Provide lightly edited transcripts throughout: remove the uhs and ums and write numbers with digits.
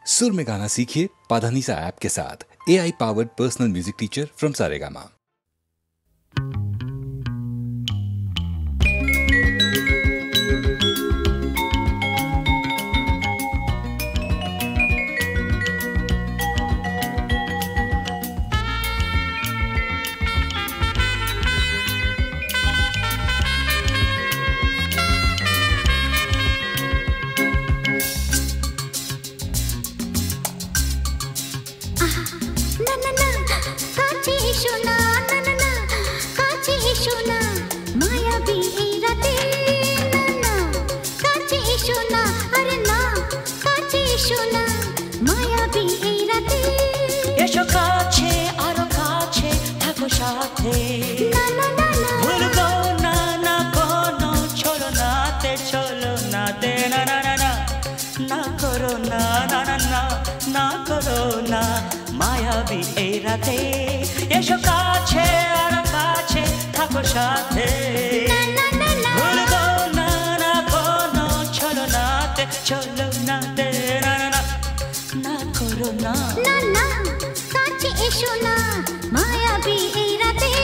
सुर में गाना सीखिए पाधानीसा ऐप के साथ। AI powered personal music teacher from Saregama. মায়াবী এই রাতে এসো কাছে আর কাছে থাকো সাথে ভুলবো না না কোনো ছলনাতে চলো না তে না না না করো না না না কাছে এসো না মায়াবী এই রাতে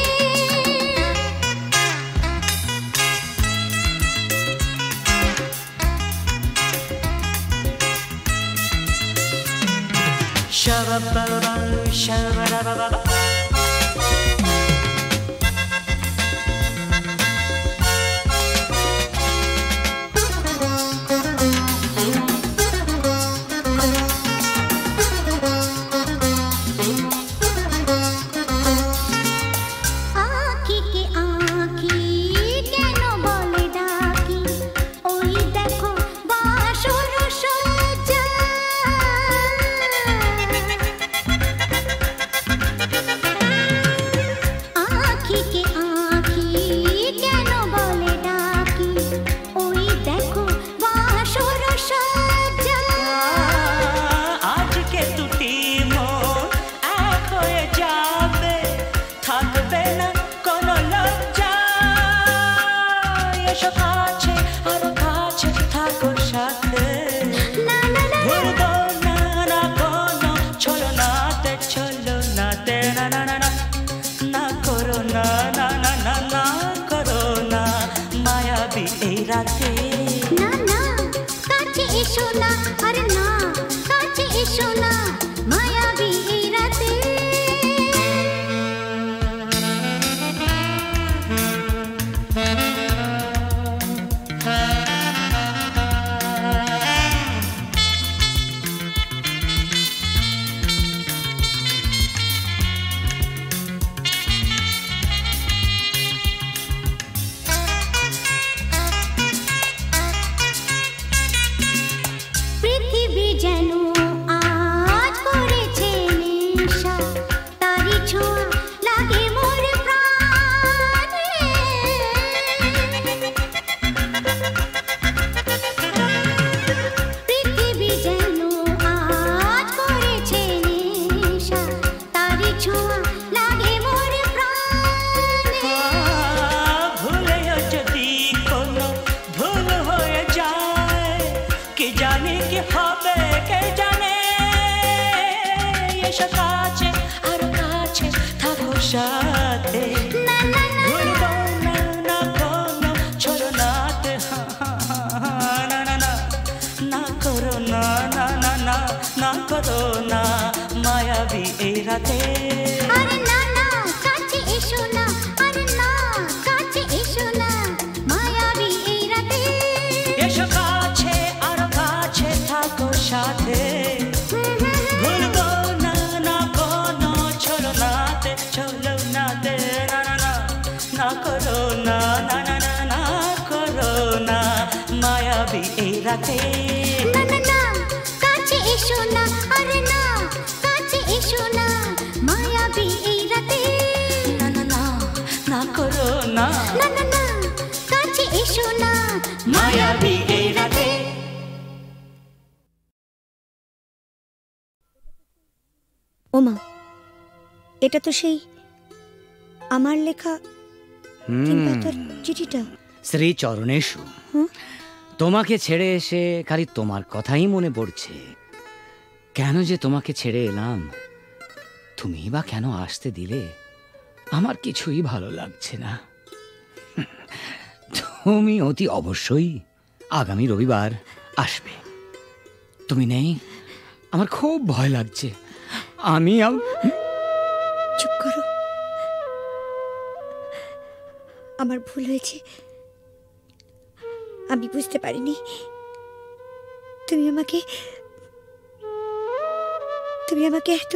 Shabba-ba-ba, shabba-ba-ba-ba. ওমা, এটা তো সেই আমার লেখা চিঠিটা। শ্রী চরণেশু, তোমাকে ছেড়ে এসে খালি তোমার কথাই মনে পড়ছে। কেন যে তোমাকে ছেড়ে এলাম, তুমি বা কেন আসতে দিলে, আমার কিছুই ভালো লাগছে না। তুমি অতি অবশ্যই আগামী রবিবার আসবে। তুমি নেই, আমার খুব ভয় লাগছে। আমি চুপ করো, আমার ভুল হয়েছে। আমি বুঝতে পারিনি তুমি আমাকে এত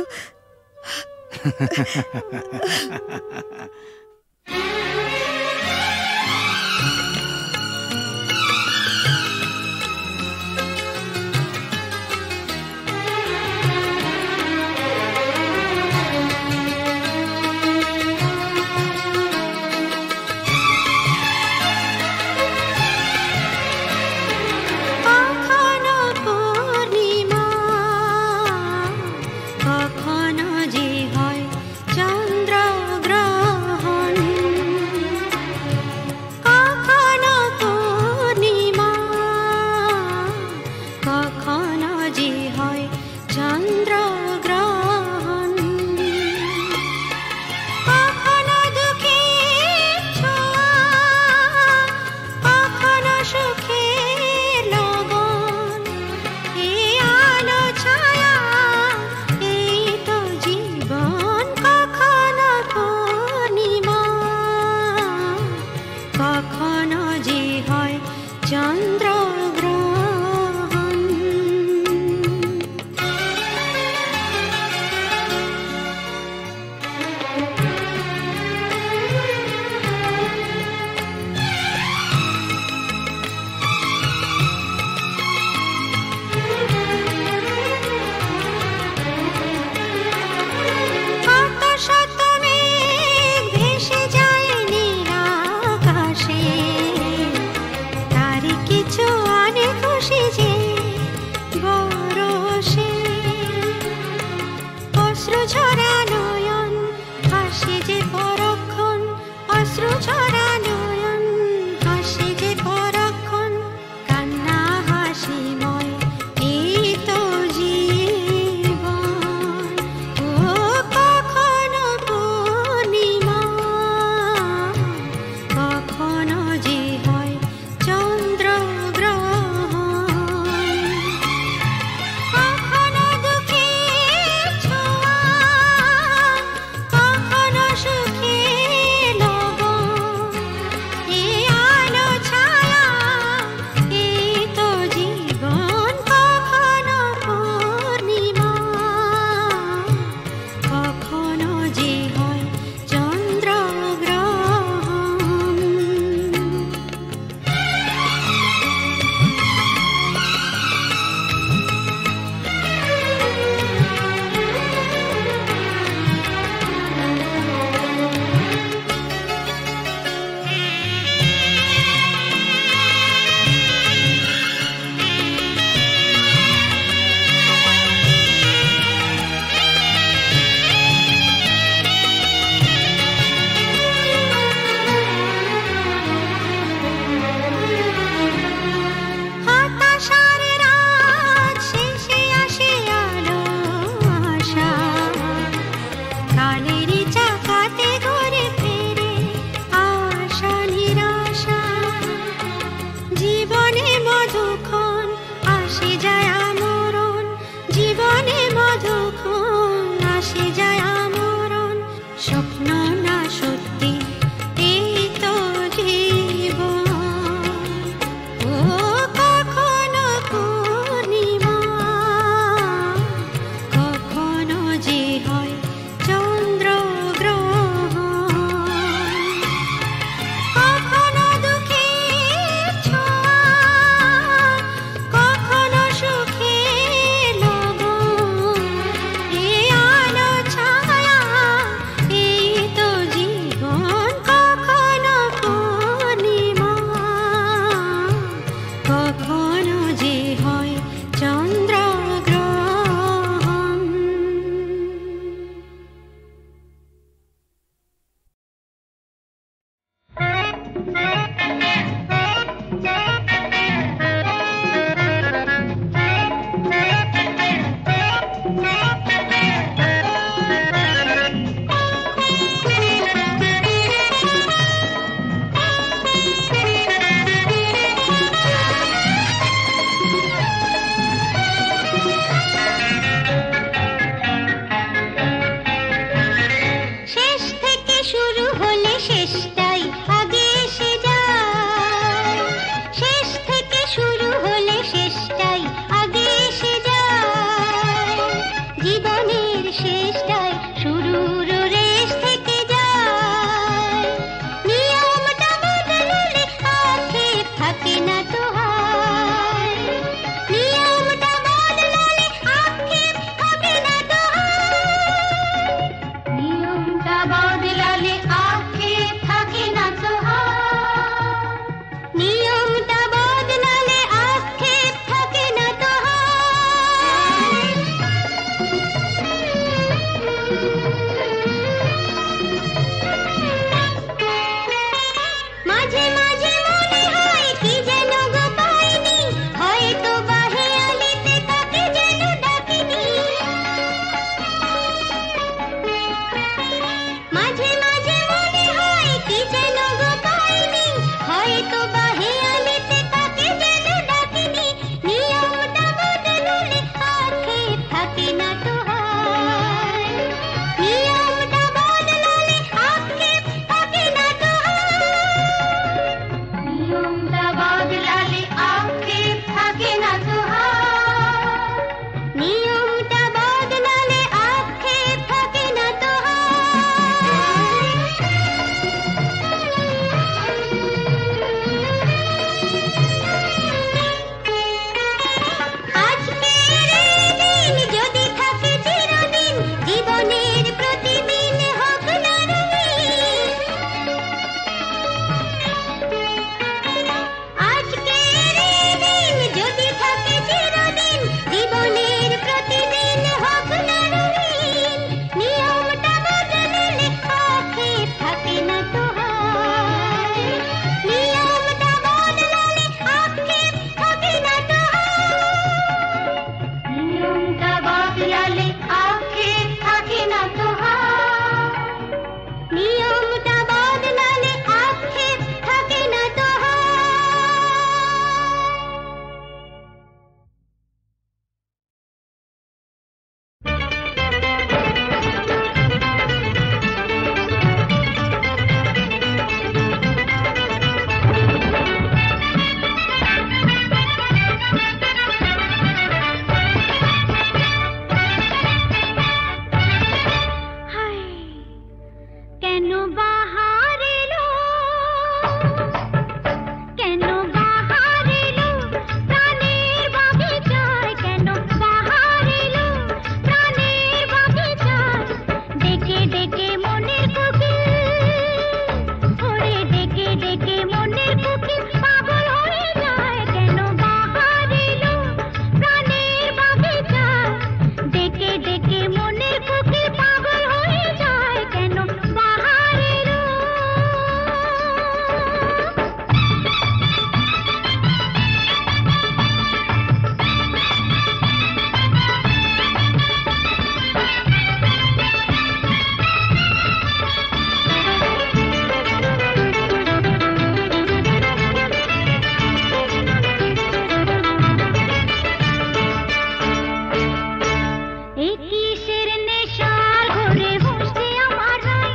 কিসের নেশার ঘরে হুঁশে আমার নাই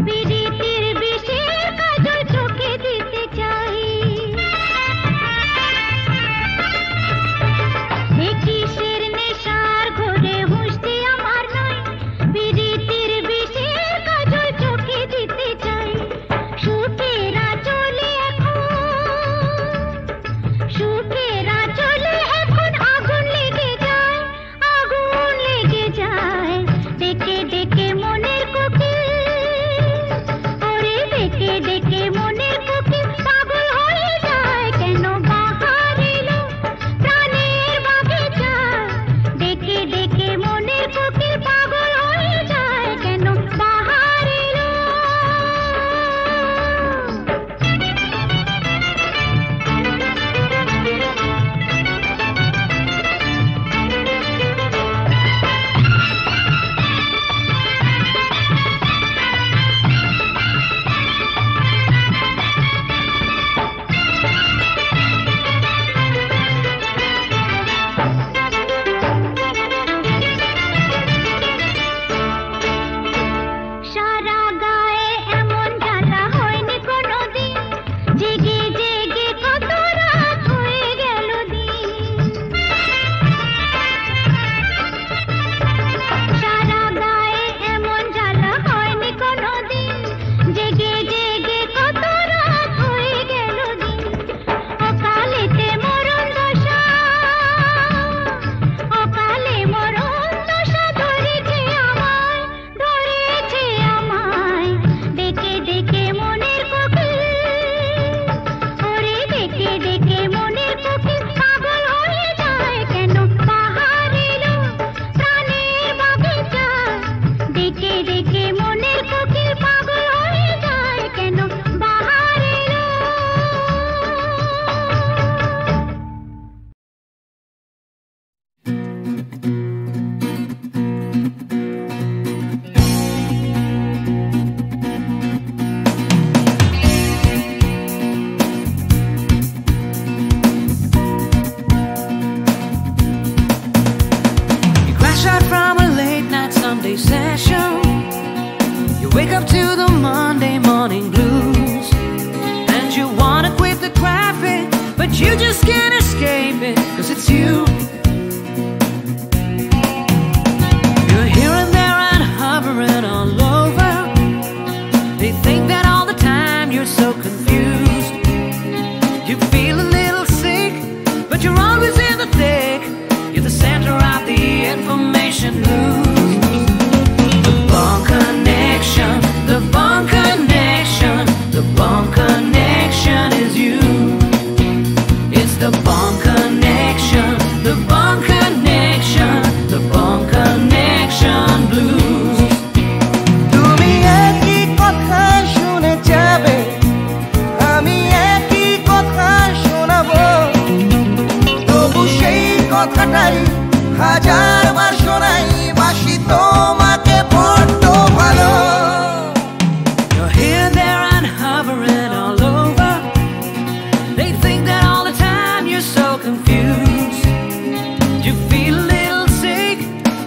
বিরিতির বিষের কাজল চোখে দিতে চাই কিসের নেশার ঘরে হুঁশে আমার নাই বিরিতির বিষের কাজল চোখে দিতে চাই সুখেরা চলে সুখেরা চলে এখন আগুন লেগে যায় ডেকে ডেকে মনের কোকিল ওরে ডেকে ডেকে মনের কোকিল পাগল হয়ে যায় কেন বাহার এলো প্রাণের বাগিচায় ডেকে ডেকে মনের কোকিল পাগল হয়ে যায় কেন বাহার এলো সারা গায়ে এমন জ্বালা হয়নি কোনোদিন জেগে জেগে কত রাত হয়ে গেল দিন সারা গায়ে এমন জ্বালা হয়নি কোনোদিন জেগে জেগে কত রাত হয়ে গেল দিন অকালেতে মরণ দশা অকালে মরণ দশা ধরেছে আমায় ডেকে ডেকে মনের কোকিল ওরে ডেকে ডেকে মনের কোকিল পাগল হয়ে যায় কেন বাহার এলো প্রাণের বাগিচায় ডেকে ডেকে মনের কোকিল পাগল হয়ে যায় কেন বাহার এলো You crash out from a late night Sunday session. You wake up to the Monday morning blues. And you wanna quit the traffic, but you just can't escape it, 'cause it's you. You're here and there and hovering all over. They think that all the time you're so confused. You feel a little sick, but you're always in the thick. You're the center of the information news. The Bond Connection, the Bond Connection, the Bond Connection is you. It's the Bond Connection, the Bond Connection, the Bond Connection blues. তুমি একই কথা শুনে যাবে আমি একই কথা শোনাবো তবু সেই কথাটাই হাজারবার শোনাই বাসি তোমাকে বড্ড ভালো You're here, there, and hovering all over. They think that all the time you're so confused. You feel a little sick,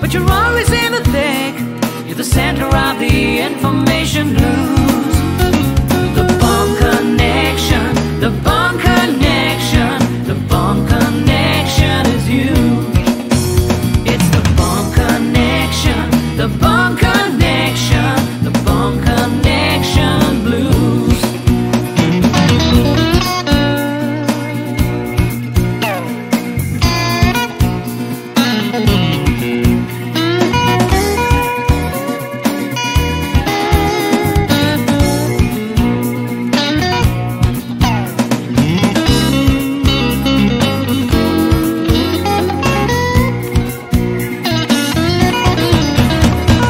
but you're always in the thick. You're the center of the information news. The Bond Connection, the Bond Connection, the Bond Connection is you. It's the Bond Connection, the Bond Connection, the Bond Connection blues.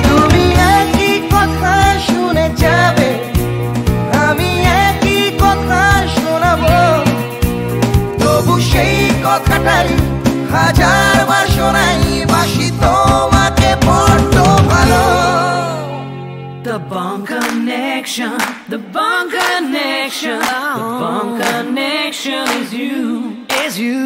তুমি একই কথা শুনে যাবে আমি একই কথা শোনাবো তবু সেই কথাটাই হাজারবার শোনাই বাসি তোমাকে বড্ড ভালো The Bond Connection, the Bond Connection, the Bond Connection is you,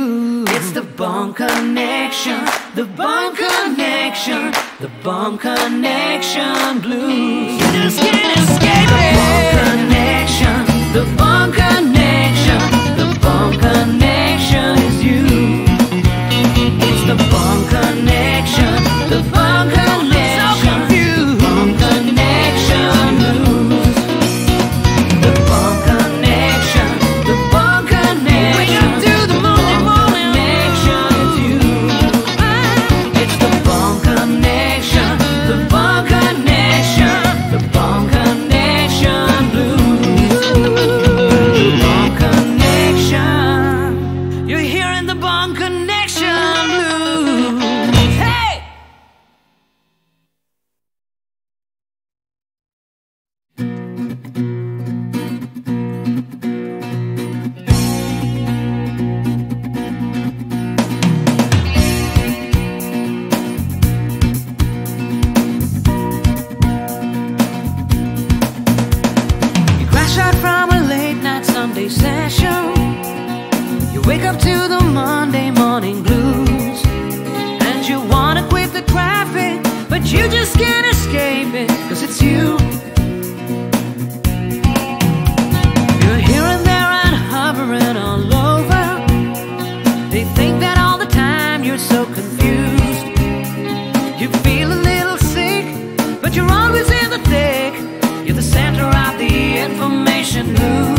It's the Bond Connection, the Bond Connection, The Bomb Connection Blues. You just can't escape it. The Bomb Connection. The Bomb Connection. The Bomb Connection is you. It's the Bomb Connection. The Bomb Connection. So confused. The Bomb Connection Blues. The Bomb Connection. The Bomb Connection. Wake up to the morning connection is you. It's the Bomb Connection. The Bomb Connection. The Bomb Connection Blues. The Bomb Connection. You're hearing the Bomb Connection Blues. Hey! You crash out from a late night Sunday session. You wake up to the Monday morning blues. And you wanna quit the traffic, but you just can't escape it, 'cause it's you. You're here and there and hovering all over. They think that all the time you're so confused. You feel a little sick, but you're always in the thick. You're the center of the information news.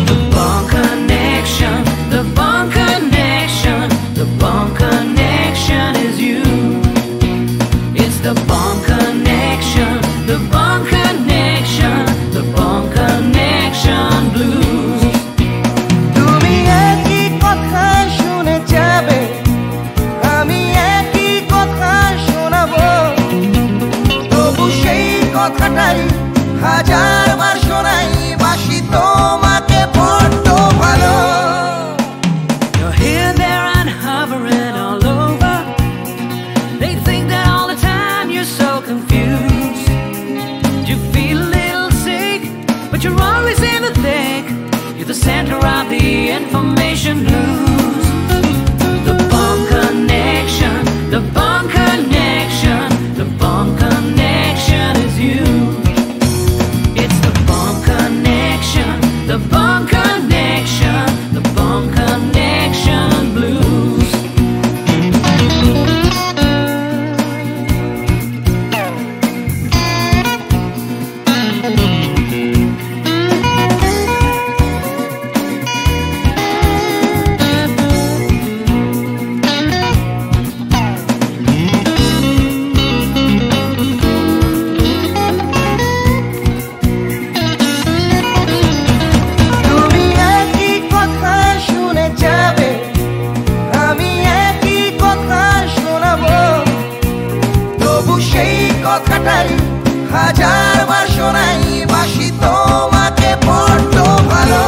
The Bomb Connection. The Bomb Connection. The Bomb Connection is you. It's the Bomb Connection. The Bomb Connection. The Bomb Connection Blues. তুমি একই কথা শুনে যাবে, আমি একই কথা শোনাবো, তবু সেই কথাটাই হাজারবার শোনাই, বাসি তোমাকে বড্ড ভালো। You're here, there, and hovering all over. They think that all the time you're so confused. You feel a little sick, but you're always in the thick. You're the center of the information news. The Bomb Connection. The Bomb Connection. The Bomb Connection is you. It's the Bomb Connection. The Bomb Connection. The Bomb Connection Blues. তুমি একই কথা শুনে যাবে, আমি একই কথা শোনাবো, তবু সেই কথাটাই হাজারবার শোনাই, বাসি তোমাকে বড্ড ভালো।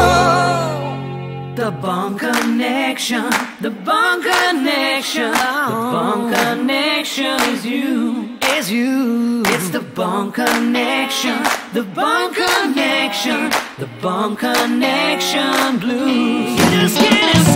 The Bomb Connection. The Bomb Connection. The Bomb Connection is you. Is you. It's the Bomb Connection. The Bomb Connection. The Bomb Connection Blues. You just can't escape